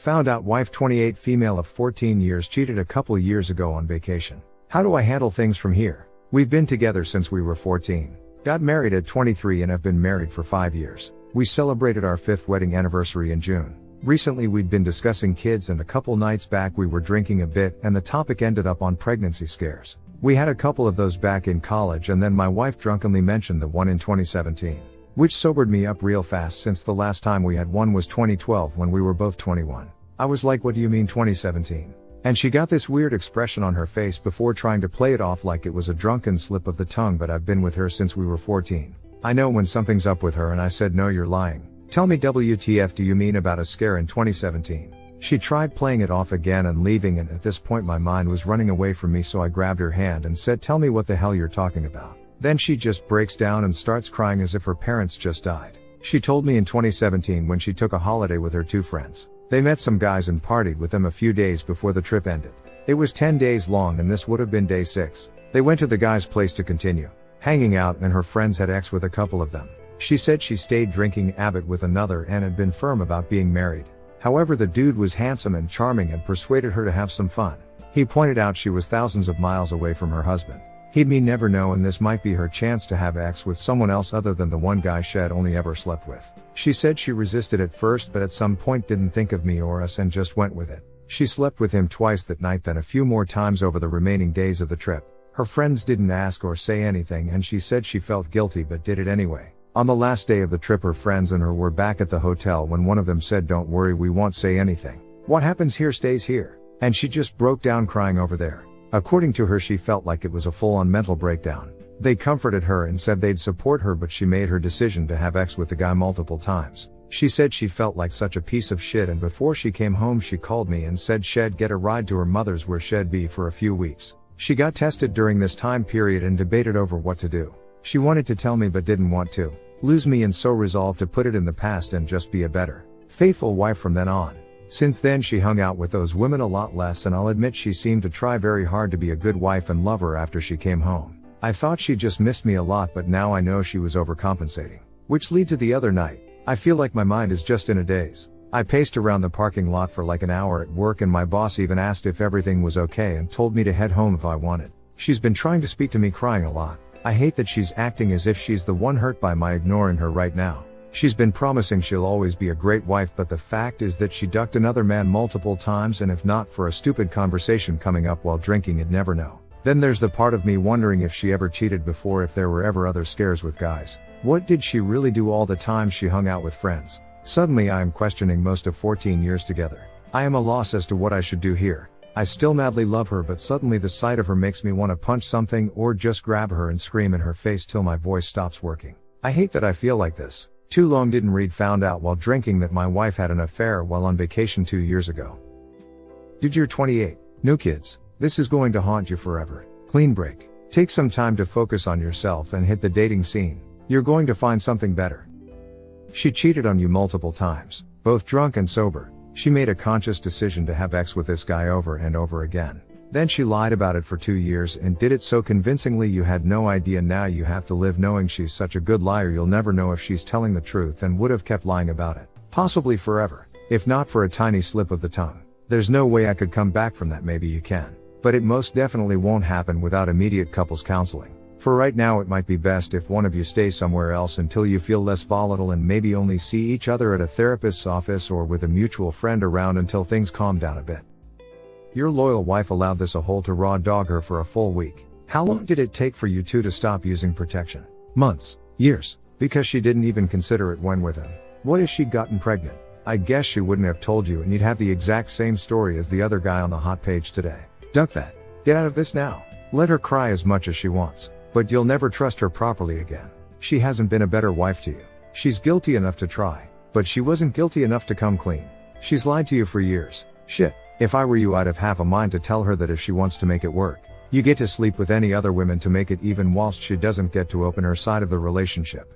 Found out wife 28 female of 14 years cheated a couple years ago on vacation. How do I handle things from here? We've been together since we were 14. Got married at 23 and have been married for 5 years. We celebrated our 5th wedding anniversary in June. Recently we'd been discussing kids and a couple nights back we were drinking a bit and the topic ended up on pregnancy scares. We had a couple of those back in college and then my wife drunkenly mentioned the one in 2017. Which sobered me up real fast since the last time we had one was 2012 when we were both 21. I was like, what do you mean 2017? And she got this weird expression on her face before trying to play it off like it was a drunken slip of the tongue, but I've been with her since we were 14. I know when something's up with her and I said, no, you're lying. Tell me WTF do you mean about a scare in 2017? She tried playing it off again and leaving, and at this point my mind was running away from me, so I grabbed her hand and said, tell me what the hell you're talking about. Then she just breaks down and starts crying as if her parents just died. She told me in 2017 when she took a holiday with her 2 friends. They met some guys and partied with them a few days before the trip ended. It was 10 days long and this would have been day 6. They went to the guy's place to continue hanging out and her friends had sex with a couple of them. She said she stayed drinking Abbott with another and had been firm about being married. However, the dude was handsome and charming and persuaded her to have some fun. He pointed out she was thousands of miles away from her husband. He'd never know, and this might be her chance to have sex with someone else other than the one guy she'd only ever slept with. She said she resisted at first but at some point didn't think of me or us and just went with it. She slept with him twice that night, then a few more times over the remaining days of the trip. Her friends didn't ask or say anything and she said she felt guilty but did it anyway. On the last day of the trip her friends and her were back at the hotel when one of them said, don't worry, we won't say anything. What happens here stays here. And she just broke down crying over there. According to her, she felt like it was a full-on mental breakdown. They comforted her and said they'd support her, but she made her decision to have sex with the guy multiple times. She said she felt like such a piece of shit, and before she came home she called me and said she'd get a ride to her mother's where she'd be for a few weeks. She got tested during this time period and debated over what to do. She wanted to tell me but didn't want to lose me, and so resolved to put it in the past and just be a better, faithful wife from then on. Since then she hung out with those women a lot less, and I'll admit she seemed to try very hard to be a good wife and lover after she came home. I thought she just missed me a lot, but now I know she was overcompensating. Which led to the other night. I feel like my mind is just in a daze. I paced around the parking lot for like an hour at work, and my boss even asked if everything was okay and told me to head home if I wanted. She's been trying to speak to me, crying a lot. I hate that she's acting as if she's the one hurt by my ignoring her right now. She's been promising she'll always be a great wife, but the fact is that she ducked another man multiple times, and if not for a stupid conversation coming up while drinking, you'd never know. Then there's the part of me wondering if she ever cheated before, if there were ever other scares with guys. What did she really do all the time she hung out with friends? Suddenly I am questioning most of 14 years together. I am a loss as to what I should do here. I still madly love her, but suddenly the sight of her makes me want to punch something or just grab her and scream in her face till my voice stops working. I hate that I feel like this. Too long didn't read. Found out while drinking that my wife had an affair while on vacation 2 years ago. Dude, you're 28. No kids. This is going to haunt you forever. Clean break. Take some time to focus on yourself and hit the dating scene. You're going to find something better. She cheated on you multiple times, both drunk and sober. She made a conscious decision to have sex with this guy over and over again. Then she lied about it for 2 years and did it so convincingly you had no idea. Now you have to live knowing she's such a good liar you'll never know if she's telling the truth and would have kept lying about it. Possibly forever, if not for a tiny slip of the tongue. There's no way I could come back from that. Maybe you can. But it most definitely won't happen without immediate couples counseling. For right now it might be best if one of you stays somewhere else until you feel less volatile, and maybe only see each other at a therapist's office or with a mutual friend around until things calm down a bit. Your loyal wife allowed this a-hole to raw dog her for a full week. How long did it take for you two to stop using protection? Months? Years? Because she didn't even consider it when with him. What if she'd gotten pregnant? I guess she wouldn't have told you, and you'd have the exact same story as the other guy on the hot page today. Duck that. Get out of this now. Let her cry as much as she wants. But you'll never trust her properly again. She hasn't been a better wife to you. She's guilty enough to try, but she wasn't guilty enough to come clean. She's lied to you for years. Shit. If I were you, I'd have half a mind to tell her that if she wants to make it work, you get to sleep with any other women to make it even, whilst she doesn't get to open her side of the relationship.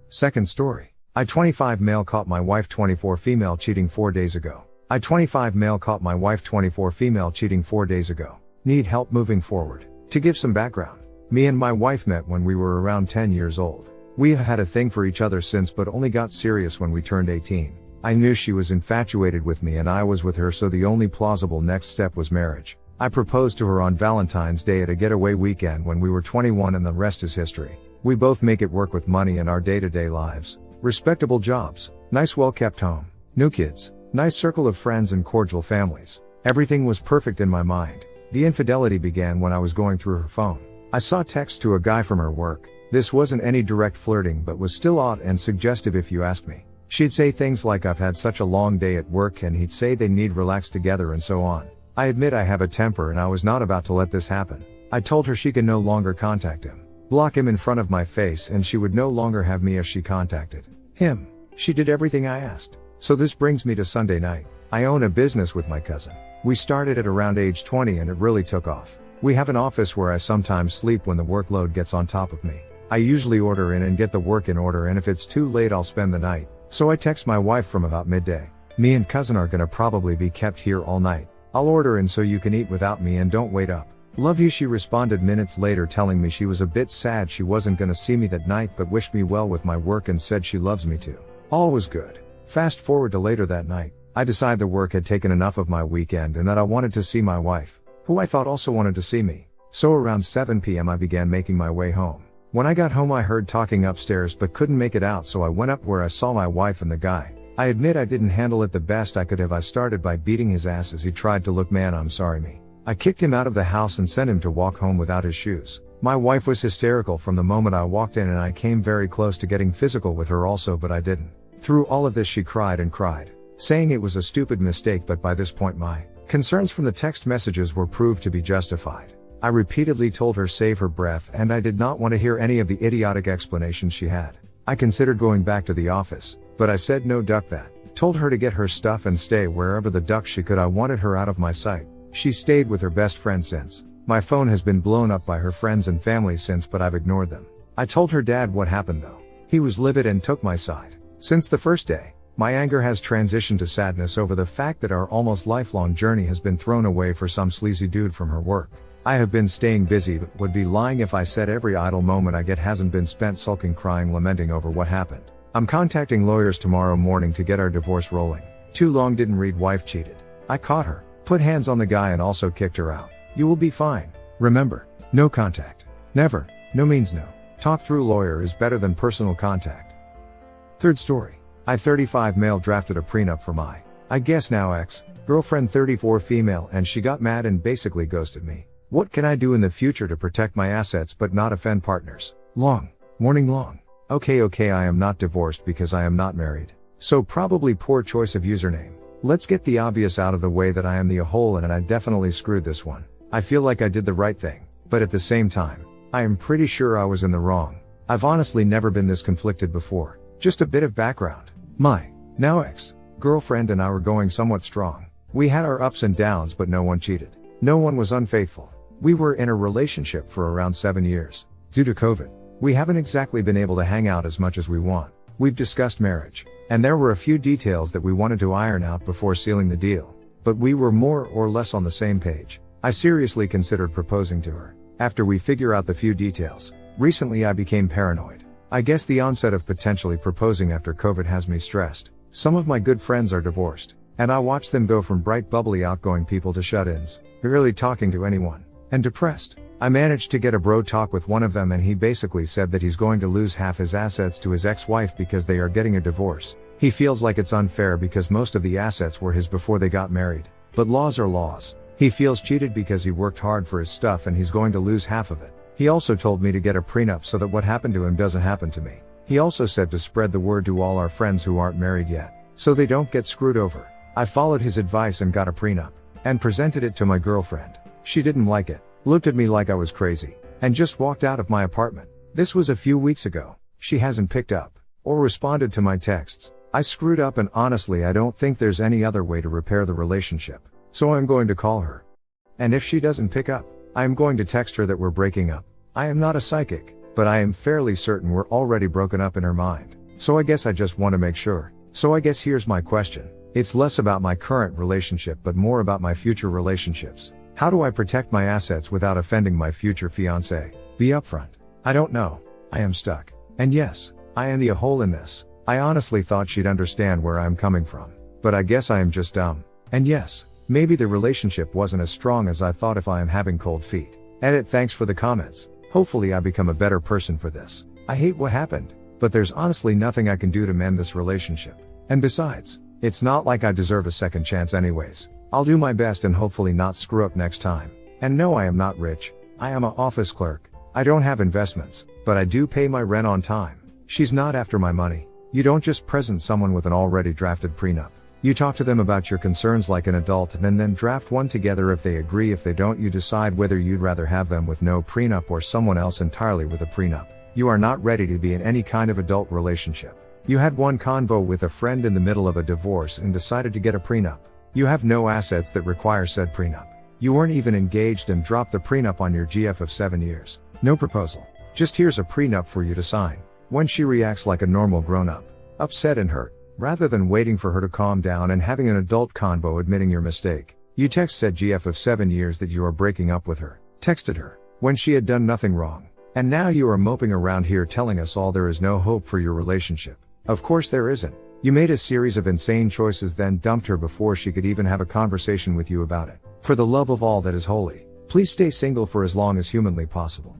Second story. I 25 male caught my wife 24 female cheating 4 days ago. I 25 male caught my wife 24 female cheating 4 days ago. Need help moving forward. To give some background, me and my wife met when we were around 10 years old. We have had a thing for each other since, but only got serious when we turned 18. I knew she was infatuated with me and I was with her, so the only plausible next step was marriage. I proposed to her on Valentine's Day at a getaway weekend when we were 21 and the rest is history. We both make it work with money and our day-to-day lives. Respectable jobs, nice well-kept home, no kids, nice circle of friends and cordial families. Everything was perfect in my mind. The infidelity began when I was going through her phone. I saw texts to a guy from her work. This wasn't any direct flirting but was still odd and suggestive if you ask me. She'd say things like I've had such a long day at work, and he'd say they need relax together and so on. I admit I have a temper and I was not about to let this happen. I told her she could no longer contact him. Block him in front of my face and she would no longer have me if she contacted him. She did everything I asked. So this brings me to Sunday night. I own a business with my cousin. We started at around age 20 and it really took off. We have an office where I sometimes sleep when the workload gets on top of me. I usually order in and get the work in order, and if it's too late I'll spend the night. So I text my wife from about midday. Me and cousin are gonna probably be kept here all night. I'll order in so you can eat without me and don't wait up. Love you. She responded minutes later telling me she was a bit sad she wasn't gonna see me that night but wished me well with my work and said she loves me too. All was good. Fast forward to later that night. I decided the work had taken enough of my weekend and that I wanted to see my wife, who I thought also wanted to see me. So around 7 p.m. I began making my way home. When I got home I heard talking upstairs but couldn't make it out, so I went up where I saw my wife and the guy. I admit I didn't handle it the best I could have. I started by beating his ass as he tried to look man I'm sorry me. I kicked him out of the house and sent him to walk home without his shoes. My wife was hysterical from the moment I walked in and I came very close to getting physical with her also, but I didn't. Through all of this she cried and cried, saying it was a stupid mistake, but by this point my concerns from the text messages were proved to be justified. I repeatedly told her save her breath and I did not want to hear any of the idiotic explanations she had. I considered going back to the office, but I said no, duck that. Told her to get her stuff and stay wherever the duck she could. I wanted her out of my sight. She stayed with her best friend since. My phone has been blown up by her friends and family since, but I've ignored them. I told her dad what happened though. He was livid and took my side. Since the first day, my anger has transitioned to sadness over the fact that our almost lifelong journey has been thrown away for some sleazy dude from her work. I have been staying busy but would be lying if I said every idle moment I get hasn't been spent sulking, crying, lamenting over what happened. I'm contacting lawyers tomorrow morning to get our divorce rolling. Too long didn't read wife cheated. I caught her, put hands on the guy and also kicked her out. You will be fine. Remember, no contact. Never. No means no. Talk through lawyer is better than personal contact. Third story. I 35 male drafted a prenup for my, I guess now ex-girlfriend 34 female, and she got mad and basically ghosted me. What can I do in the future to protect my assets but not offend partners? Long. Morning long. Okay, I am not divorced because I am not married. So probably poor choice of username. Let's get the obvious out of the way that I am the a-hole and I definitely screwed this one. I feel like I did the right thing, but at the same time, I am pretty sure I was in the wrong. I've honestly never been this conflicted before. Just a bit of background. My, now ex-girlfriend and I were going somewhat strong. We had our ups and downs but no one cheated. No one was unfaithful. We were in a relationship for around 7 years. Due to COVID, we haven't exactly been able to hang out as much as we want. We've discussed marriage, and there were a few details that we wanted to iron out before sealing the deal. But we were more or less on the same page. I seriously considered proposing to her. After we figure out the few details, recently I became paranoid. I guess the onset of potentially proposing after COVID has me stressed. Some of my good friends are divorced, and I watch them go from bright bubbly outgoing people to shut-ins, barely talking to anyone, and depressed. I managed to get a bro talk with one of them and he basically said that he's going to lose half his assets to his ex-wife because they are getting a divorce. He feels like it's unfair because most of the assets were his before they got married. But laws are laws. He feels cheated because he worked hard for his stuff and he's going to lose half of it. He also told me to get a prenup so that what happened to him doesn't happen to me. He also said to spread the word to all our friends who aren't married yet, so they don't get screwed over. I followed his advice and got a prenup, and presented it to my girlfriend. She didn't like it, looked at me like I was crazy, and just walked out of my apartment. This was a few weeks ago. She hasn't picked up, or responded to my texts. I screwed up and honestly I don't think there's any other way to repair the relationship. So I'm going to call her. And if she doesn't pick up, I am going to text her that we're breaking up. I am not a psychic, but I am fairly certain we're already broken up in her mind. So I guess I just want to make sure. So I guess here's my question. It's less about my current relationship but more about my future relationships. How do I protect my assets without offending my future fiancé? Be upfront. I don't know. I am stuck. And yes, I am the a-hole in this. I honestly thought she'd understand where I'm coming from. But I guess I am just dumb. And yes, maybe the relationship wasn't as strong as I thought if I am having cold feet. Edit, thanks for the comments. Hopefully I become a better person for this. I hate what happened, but there's honestly nothing I can do to mend this relationship. And besides, it's not like I deserve a second chance anyways. I'll do my best and hopefully not screw up next time. And no, I am not rich. I am an office clerk. I don't have investments, but I do pay my rent on time. She's not after my money. You don't just present someone with an already drafted prenup. You talk to them about your concerns like an adult and then draft one together. If they agree, if they don't, you decide whether you'd rather have them with no prenup or someone else entirely with a prenup. You are not ready to be in any kind of adult relationship. You had one convo with a friend in the middle of a divorce and decided to get a prenup. You have no assets that require said prenup. You weren't even engaged and dropped the prenup on your GF of 7 years. No proposal. Just here's a prenup for you to sign. When she reacts like a normal grown-up, upset and hurt, rather than waiting for her to calm down and having an adult convo admitting your mistake, you text said GF of 7 years that you are breaking up with her. Texted her, when she had done nothing wrong. And now you are moping around here telling us all there is no hope for your relationship. Of course there isn't. You made a series of insane choices, then dumped her before she could even have a conversation with you about it. For the love of all that is holy, please stay single for as long as humanly possible.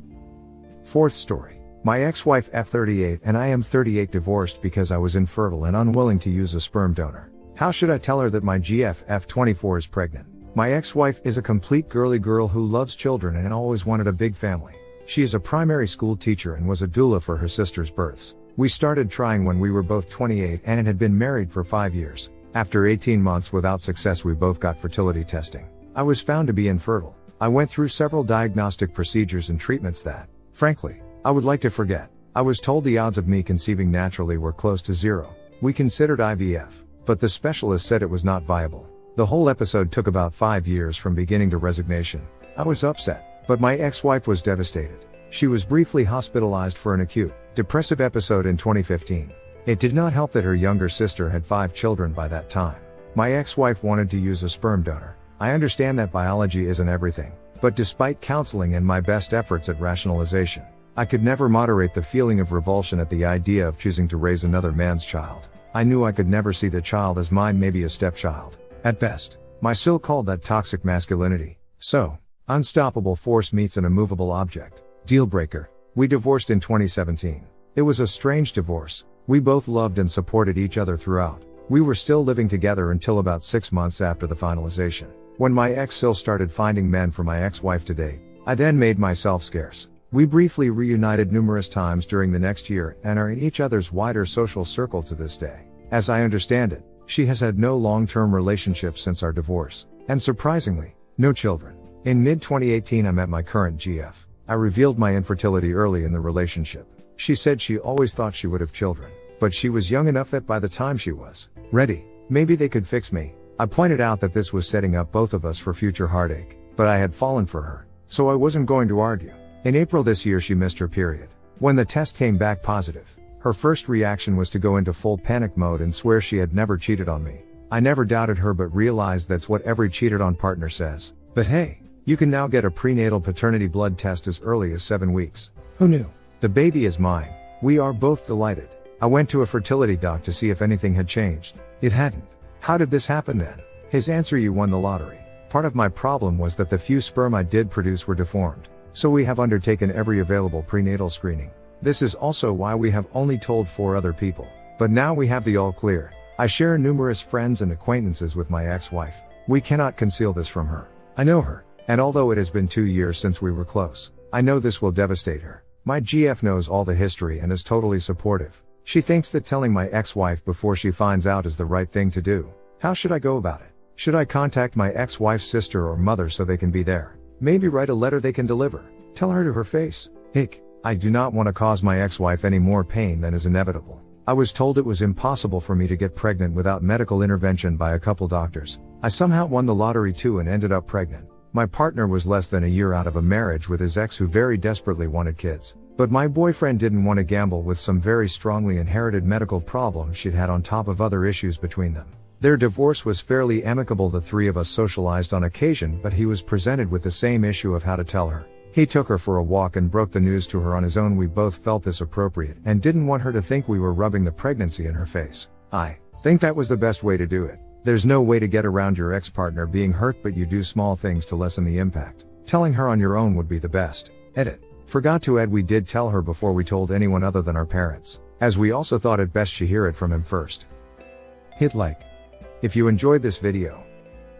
Fourth story. My ex-wife F38 and I am 38 divorced because I was infertile and unwilling to use a sperm donor. How should I tell her that my GF F24 is pregnant? My ex-wife is a complete girly girl who loves children and always wanted a big family. She is a primary school teacher and was a doula for her sister's births. We started trying when we were both 28 and had been married for 5 years. After 18 months without success, we both got fertility testing. I was found to be infertile. I went through several diagnostic procedures and treatments that, frankly, I would like to forget. I was told the odds of me conceiving naturally were close to zero. We considered IVF, but the specialist said it was not viable. The whole episode took about 5 years from beginning to resignation. I was upset, but my ex-wife was devastated. She was briefly hospitalized for an acute, depressive episode in 2015. It did not help that her younger sister had 5 children by that time. My ex-wife wanted to use a sperm donor. I understand that biology isn't everything, but despite counseling and my best efforts at rationalization, I could never moderate the feeling of revulsion at the idea of choosing to raise another man's child. I knew I could never see the child as mine, maybe a stepchild. At best, my SIL called that toxic masculinity. So, unstoppable force meets an immovable object. Deal breaker. We divorced in 2017. It was a strange divorce. We both loved and supported each other throughout. We were still living together until about 6 months after the finalization. When my ex-SIL started finding men for my ex-wife to date, I then made myself scarce. We briefly reunited numerous times during the next year and are in each other's wider social circle to this day. As I understand it, she has had no long-term relationships since our divorce. And surprisingly, no children. In mid-2018 I met my current GF. I revealed my infertility early in the relationship. She said she always thought she would have children, but she was young enough that by the time she was ready, maybe they could fix me. I pointed out that this was setting up both of us for future heartache, but I had fallen for her, so I wasn't going to argue. In April this year she missed her period. When the test came back positive, her first reaction was to go into full panic mode and swear she had never cheated on me. I never doubted her but realized that's what every cheated on partner says. But hey, you can now get a prenatal paternity blood test as early as 7 weeks. Who knew? The baby is mine. We are both delighted. I went to a fertility doc to see if anything had changed. It hadn't. How did this happen then? His answer: you won the lottery. Part of my problem was that the few sperm I did produce were deformed. So we have undertaken every available prenatal screening. This is also why we have only told 4 other people. But now we have the all clear. I share numerous friends and acquaintances with my ex-wife. We cannot conceal this from her. I know her, and although it has been 2 years since we were close, I know this will devastate her. My GF knows all the history and is totally supportive. She thinks that telling my ex-wife before she finds out is the right thing to do. How should I go about it? Should I contact my ex-wife's sister or mother so they can be there? Maybe write a letter they can deliver. Tell her to her face. Ick. I do not want to cause my ex-wife any more pain than is inevitable. I was told it was impossible for me to get pregnant without medical intervention by a couple doctors. I somehow won the lottery too and ended up pregnant. My partner was less than a year out of a marriage with his ex who very desperately wanted kids. But my boyfriend didn't want to gamble with some very strongly inherited medical problems she'd had on top of other issues between them. Their divorce was fairly amicable. The 3 of us socialized on occasion, but he was presented with the same issue of how to tell her. He took her for a walk and broke the news to her on his own. We both felt this appropriate and didn't want her to think we were rubbing the pregnancy in her face. I think that was the best way to do it. There's no way to get around your ex-partner being hurt, but you do small things to lessen the impact. Telling her on your own would be the best. Edit. Forgot to add, we did tell her before we told anyone other than our parents, as we also thought it best she hear it from him first. Hit like if you enjoyed this video.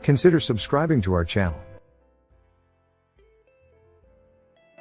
Consider subscribing to our channel.